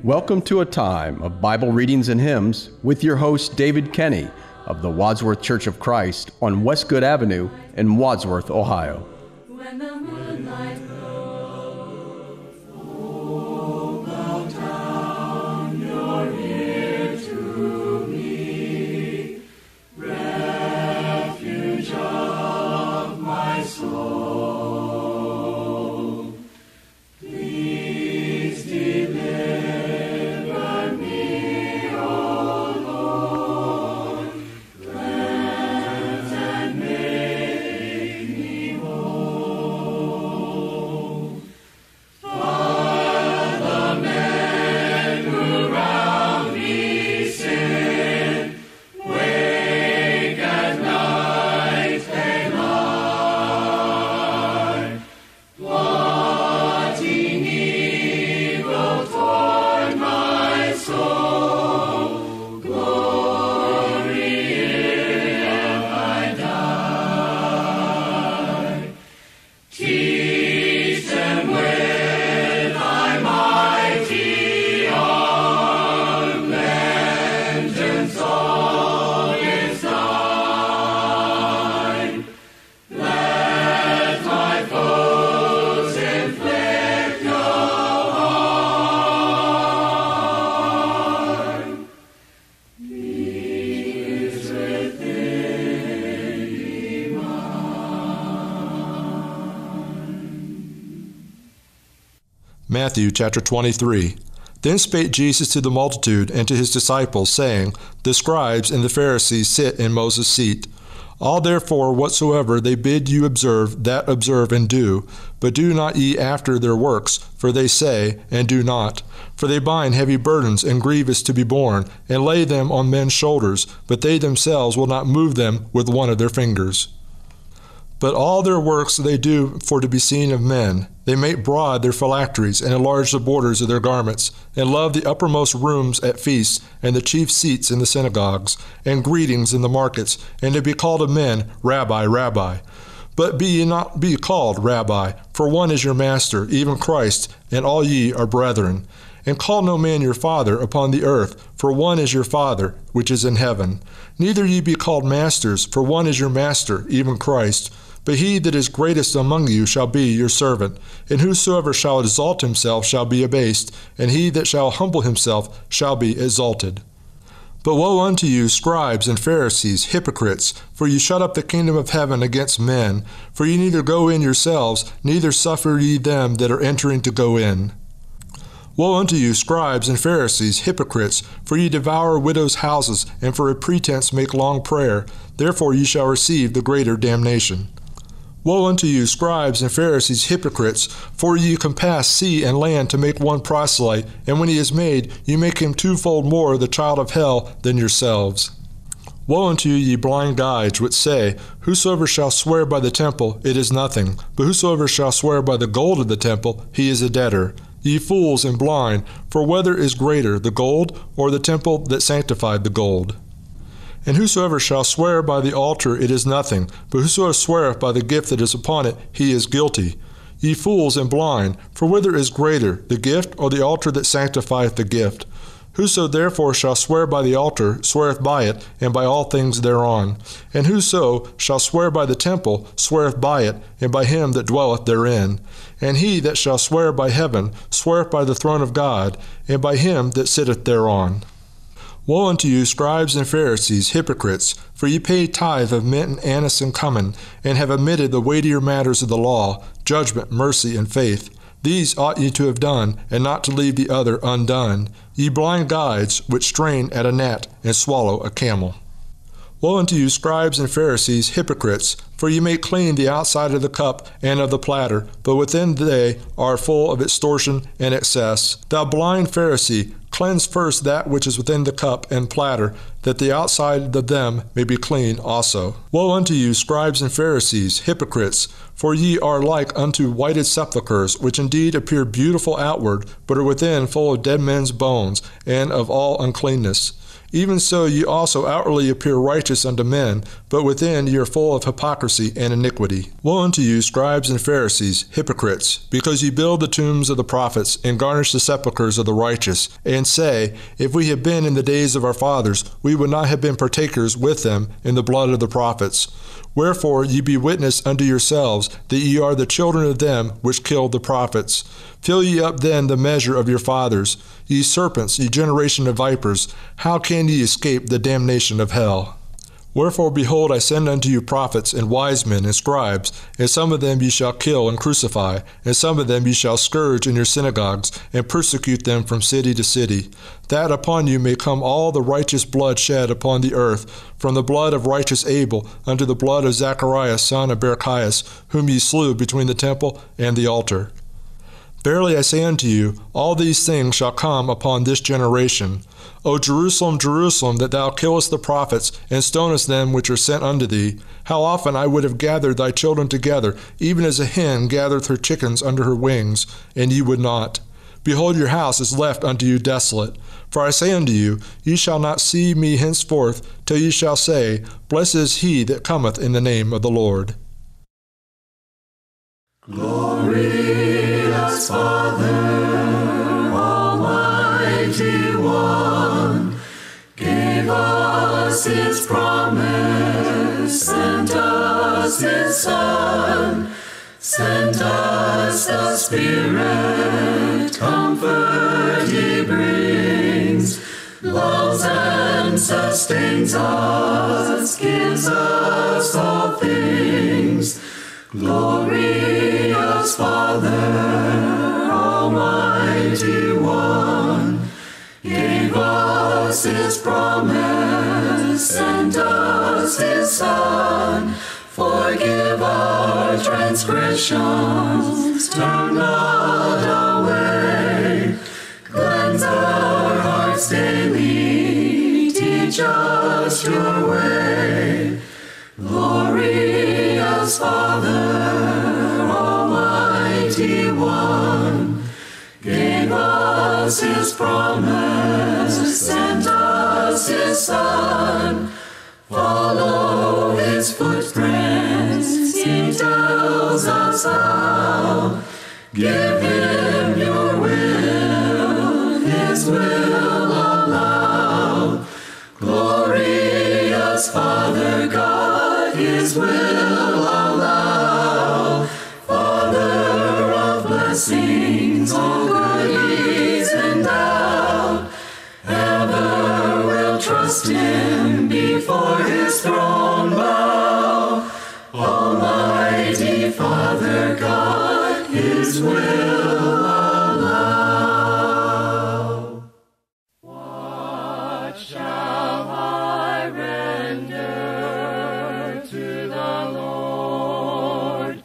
Welcome to a time of Bible readings and hymns with your host David Kenny of the Wadsworth Church of Christ on Westgood Avenue in Wadsworth, Ohio. When the moonlight Matthew chapter 23. Then spake Jesus to the multitude and to his disciples, saying, The scribes and the Pharisees sit in Moses' seat. All therefore whatsoever they bid you observe, that observe and do. But do not ye after their works, for they say, and do not. For they bind heavy burdens and grievous to be borne, and lay them on men's shoulders, but they themselves will not move them with one of their fingers. But all their works they do for to be seen of men. They make broad their phylacteries, and enlarge the borders of their garments, and love the uppermost rooms at feasts, and the chief seats in the synagogues, and greetings in the markets, and to be called of men, Rabbi, Rabbi. But be ye not be called Rabbi, for one is your master, even Christ, and all ye are brethren. And call no man your father upon the earth, for one is your Father, which is in heaven. Neither ye be called masters, for one is your master, even Christ. But he that is greatest among you shall be your servant. And whosoever shall exalt himself shall be abased, and he that shall humble himself shall be exalted. But woe unto you, scribes and Pharisees, hypocrites, for ye shut up the kingdom of heaven against men. For ye neither go in yourselves, neither suffer ye them that are entering to go in. Woe unto you, scribes and Pharisees, hypocrites, for ye devour widows' houses, and for a pretense make long prayer. Therefore ye shall receive the greater damnation. Woe unto you, scribes and Pharisees, hypocrites, for ye compass sea and land to make one proselyte, and when he is made, ye make him twofold more the child of hell than yourselves. Woe unto you, ye blind guides, which say, Whosoever shall swear by the temple, it is nothing, but whosoever shall swear by the gold of the temple, he is a debtor. Ye fools and blind, for whether is greater, the gold, or the temple that sanctified the gold? And whosoever shall swear by the altar, it is nothing, but whosoever sweareth by the gift that is upon it, he is guilty. Ye fools and blind, for whether is greater, the gift, or the altar that sanctifieth the gift? Whoso therefore shall swear by the altar, sweareth by it, and by all things thereon. And whoso shall swear by the temple, sweareth by it, and by him that dwelleth therein. And he that shall swear by heaven, sweareth by the throne of God, and by him that sitteth thereon. Woe unto you, scribes and Pharisees, hypocrites, for ye pay tithe of mint and anise and cummin, and have omitted the weightier matters of the law, judgment, mercy, and faith. These ought ye to have done, and not to leave the other undone. Ye blind guides, which strain at a gnat, and swallow a camel. Woe unto you, scribes and Pharisees, hypocrites, for ye make clean the outside of the cup and of the platter, but within they are full of extortion and excess. Thou blind Pharisee, cleanse first that which is within the cup and platter, that the outside of them may be clean also. Woe unto you, scribes and Pharisees, hypocrites! For ye are like unto whited sepulchres, which indeed appear beautiful outward, but are within full of dead men's bones, and of all uncleanness. Even so ye also outwardly appear righteous unto men, but within ye are full of hypocrisy and iniquity. Woe unto you, scribes and Pharisees, hypocrites! Because ye build the tombs of the prophets, and garnish the sepulchres of the righteous, and say, If we had been in the days of our fathers, we would not have been partakers with them in the blood of the prophets. Wherefore ye be witness unto yourselves that ye are the children of them which killed the prophets. Fill ye up then the measure of your fathers. Ye serpents, ye generation of vipers, how can ye escape the damnation of hell? Wherefore, behold, I send unto you prophets and wise men and scribes, and some of them ye shall kill and crucify, and some of them ye shall scourge in your synagogues, and persecute them from city to city, that upon you may come all the righteous blood shed upon the earth, from the blood of righteous Abel unto the blood of Zacharias son of Berechias, whom ye slew between the temple and the altar. Verily I say unto you, all these things shall come upon this generation. O Jerusalem, Jerusalem, that thou killest the prophets, and stonest them which are sent unto thee, how often I would have gathered thy children together, even as a hen gathereth her chickens under her wings, and ye would not. Behold, your house is left unto you desolate. For I say unto you, ye shall not see me henceforth, till ye shall say, Blessed is he that cometh in the name of the Lord. Glorious Father, Almighty One, gave us His promise, sent us His Son, sent us the Spirit, comfort He brings, loves and sustains us, gives us all things. Glorious Father, Almighty One, gave us His promise, sent us His Son, forgive our transgressions, turn not away, cleanse our hearts daily, teach us your way. Glorious Father, Almighty One, gave us His promise, sent us His Son. Follow His footprints, He tells us how. Give Him your will, His will allow. Glorious Father God, His will allow. Father of blessings, all good He's endowed. Ever will trust Him, before His throne bow. Almighty Father God, His will allow. What shall I render to the Lord?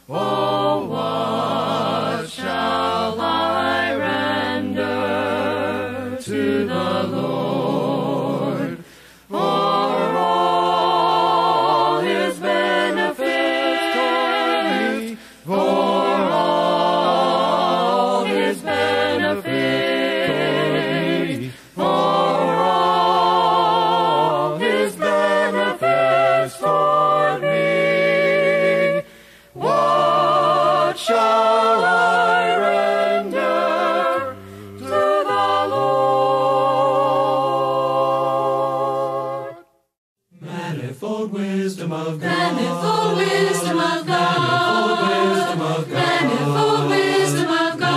Oh, what shall I render to the Lord? For all His benefits toward me, for all His benefits, for all His benefits toward me. What shall I render to the Lord? Manifold wisdom of God. Manifold wisdom of God. Manifold wisdom of God.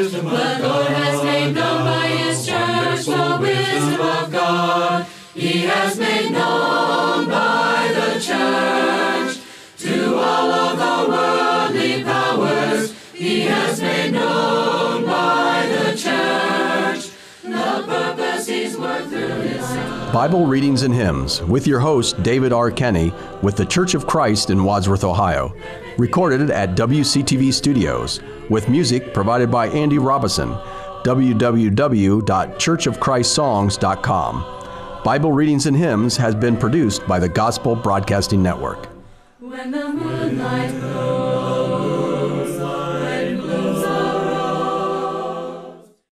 The Lord has made known by His church the wisdom of God. He has made known by the church to all of the worldly powers. He has made known by the church the purpose He's worked through His Son. Bible Readings and Hymns with your host, David R. Kenny, with the Church of Christ in Wadsworth, Ohio. Recorded at WCTV Studios, with music provided by Andy Robison, www.churchofchristssongs.com. Bible Readings and Hymns has been produced by the Gospel Broadcasting Network. When the moon